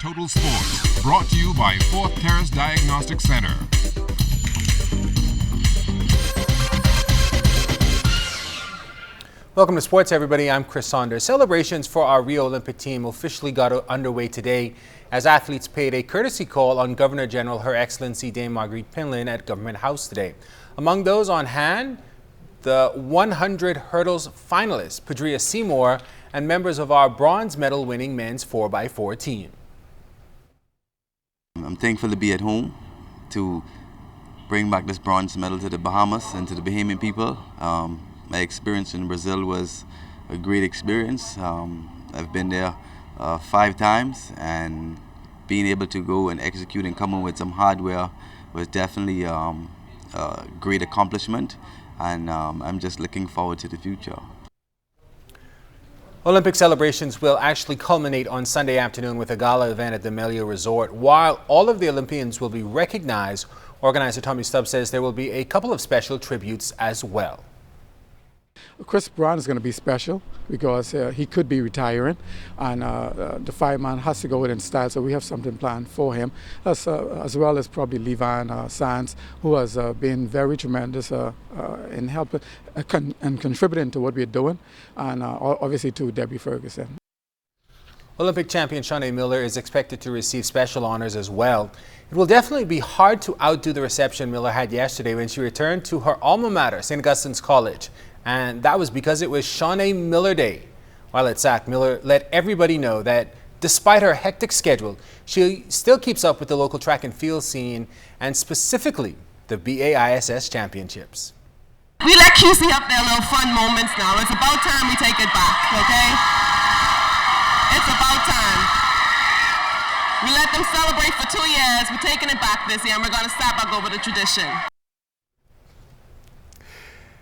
Total Sports, brought to you by Fourth Terrace Diagnostic Center. Welcome to sports, everybody. I'm Chris Saunders. Celebrations for our Rio Olympic team officially got underway today as athletes paid a courtesy call on Governor General Her Excellency Dame Marguerite Pinlin at Government House today. Among those on hand, the 100 hurdles finalists, Padria Seymour, and members of our bronze medal winning men's 4x4 team. I'm thankful to be at home to bring back this bronze medal to the Bahamas and to the Bahamian people. My experience in Brazil was a great experience. I've been there 5 times, and being able to go and execute and come in with some hardware was definitely a great accomplishment, and I'm just looking forward to the future. Olympic celebrations will actually culminate on Sunday afternoon with a gala event at the Melio Resort. While all of the Olympians will be recognized, organizer Tommy Stubbs says there will be a couple of special tributes as well. Chris Brown is going to be special because he could be retiring, and the fireman has to go in style, so we have something planned for him, as well as probably Levan Sands, who has been very tremendous in helping and contributing to what we're doing, and obviously to Debbie Ferguson. Olympic champion Shawnee Miller is expected to receive special honors as well. It will definitely be hard to outdo the reception Miller had yesterday when she returned to her alma mater, St. Augustine's College. And that was because it was Shawnee Miller Day. While at SAC, Miller let everybody know that despite her hectic schedule, she still keeps up with the local track and field scene, and specifically the BAISS Championships. We let QC have their little fun moments now. It's about time we take it back, okay? It's about time. We let them celebrate for 2 years. We're taking it back this year, and we're going to start back over the tradition.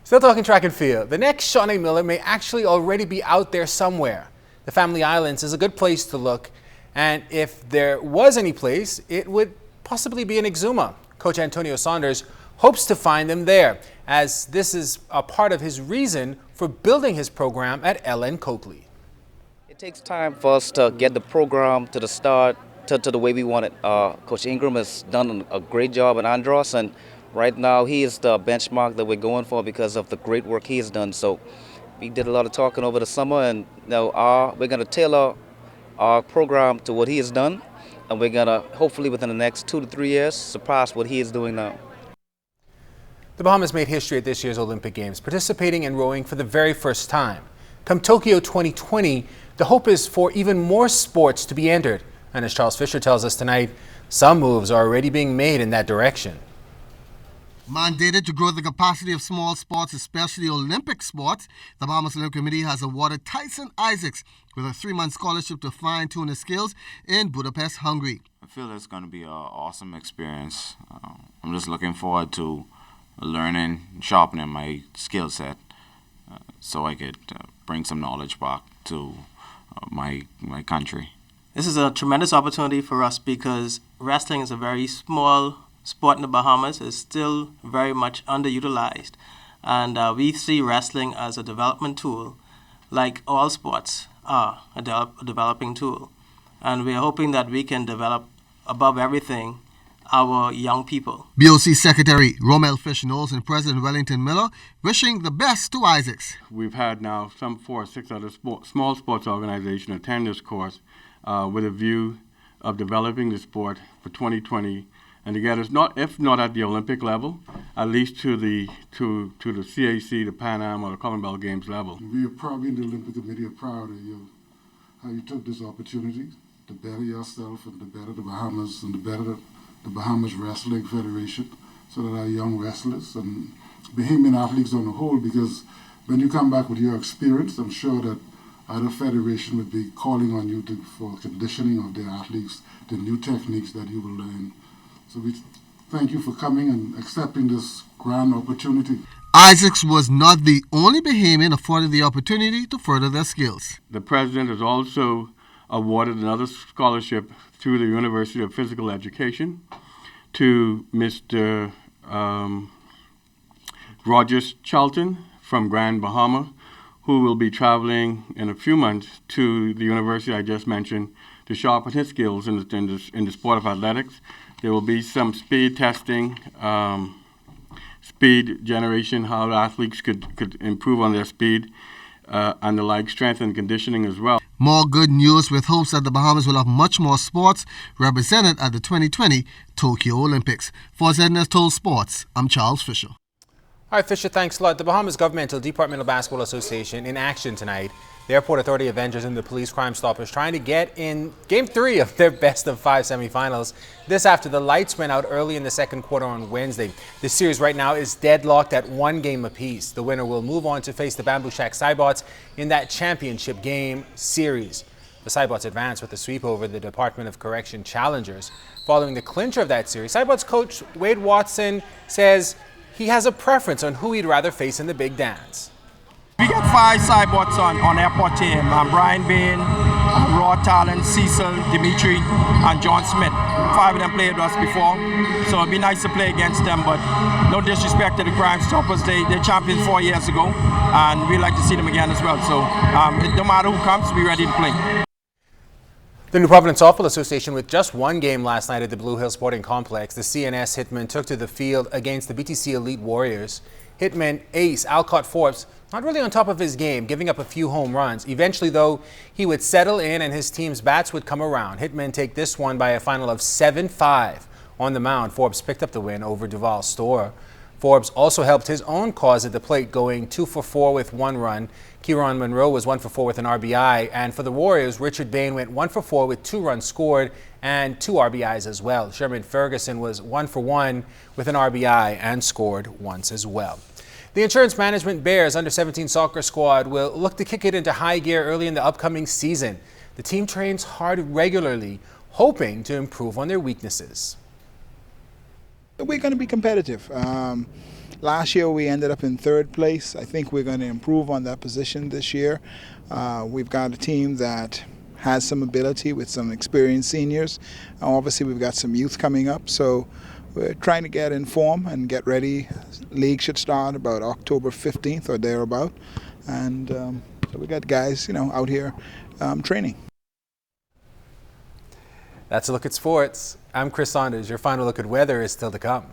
Still talking track and field, the next Shawnee Miller may actually already be out there somewhere. The Family Islands is a good place to look, and if there was any place, it would possibly be in Exuma. Coach Antonio Saunders hopes to find them there, as this is a part of his reason for building his program at Ellen Coakley. It takes time for us to get the program to the start, to the way we want it. Coach Ingram has done a great job at Andros, and right now he is the benchmark that we're going for because of the great work he has done. So we did a lot of talking over the summer, and now we're going to tailor our program to what he has done, and we're going to hopefully within the next 2 to 3 years surpass what he is doing now. The Bahamas made history at this year's Olympic Games, participating in rowing for the very first time. Come Tokyo 2020, the hope is for even more sports to be entered. And as Charles Fisher tells us tonight, some moves are already being made in that direction. Mandated to grow the capacity of small sports, especially Olympic sports, the Bahamas Olympic Committee has awarded Tyson Isaacs with a 3-month scholarship to fine-tune his skills in Budapest, Hungary. I feel it's going to be an awesome experience. I'm just looking forward to learning, sharpening my skill set so I could bring some knowledge back to my country. This is a tremendous opportunity for us because wrestling is a very small sport in the Bahamas. Is still very much underutilized, and we see wrestling as a development tool, like all sports are a developing tool, and we are hoping that we can develop above everything our young people. BOC Secretary Romel Fish-Knowles and President Wellington Miller wishing the best to Isaacs. We've had now some 4 or 6 other small sports organizations attend this course with a view of developing the sport for 2020 and to get us if not at the Olympic level, at least to the CAC, the Pan Am, or the Commonwealth Games level. We are probably in the Olympic Committee are proud of you, how you took this opportunity to better yourself and to better the Bahamas and to better the Bahamas Wrestling Federation, so that our young wrestlers and Bahamian athletes on the whole, because when you come back with your experience, I'm sure that other federation would be calling on you for conditioning of their athletes, the new techniques that you will learn. So we thank you for coming and accepting this grand opportunity. Isaacs was not the only Bahamian afforded the opportunity to further their skills. The president has also awarded another scholarship through the University of Physical Education to Mr. Rogers Charlton from Grand Bahama, who will be traveling in a few months to the university I just mentioned to sharpen his skills in the sport of athletics. There will be some speed testing, speed generation, how athletes could improve on their speed, and the like, strength and conditioning as well. More good news with hopes that the Bahamas will have much more sports represented at the 2020 Tokyo Olympics. For ZNS Total Sports, I'm Charles Fisher. All right, Fisher, thanks a lot. The Bahamas Governmental Departmental Basketball Association in action tonight. The Airport Authority Avengers and the Police Crime Stoppers trying to get in Game 3 of their best-of-5 semifinals. This after the lights went out early in the second quarter on Wednesday. The series right now is deadlocked at 1 game apiece. The winner will move on to face the Bamboo Shack Cybots in that championship game series. The Cybots advance with a sweep over the Department of Correction challengers. Following the clincher of that series, Cybots coach Wade Watson says he has a preference on who he'd rather face in the big dance. We got 5 Cybots on airport team. Brian Bain, Raw Talent, Cecil, Dimitri, and John Smith. 5 of them played with us before, so it'd be nice to play against them, but no disrespect to the Crime Stoppers. They champions 4 years ago, and we'd like to see them again as well. So it don't matter who comes, we're ready to play. The New Providence Softball Association, with just 1 game last night at the Blue Hill Sporting Complex, the CNS Hitmen took to the field against the BTC Elite Warriors. Hitman ace Alcott Forbes not really on top of his game, giving up a few home runs. Eventually, though, he would settle in and his team's bats would come around. Hitmen take this one by a final of 7-5 on the mound. Forbes picked up the win over Duval Store. Forbes also helped his own cause at the plate, going 2 for 4 with 1 run. Kieran Monroe was 1 for 4 with an RBI. And for the Warriors, Richard Bain went 1 for 4 with 2 runs scored and 2 RBIs as well. Sherman Ferguson was 1 for 1 with an RBI and scored once as well. The Insurance Management Bears under-17 soccer squad will look to kick it into high gear early in the upcoming season. The team trains hard regularly, hoping to improve on their weaknesses. We're going to be competitive. Last year we ended up in 3rd place. I think we're going to improve on that position this year. We've got a team that has some ability with some experienced seniors. Obviously we've got some youth coming up, so we're trying to get in form and get ready. League should start about October 15th or thereabout. And so we got guys, out here training. That's a look at sports. I'm Chris Saunders. Your final look at weather is still to come.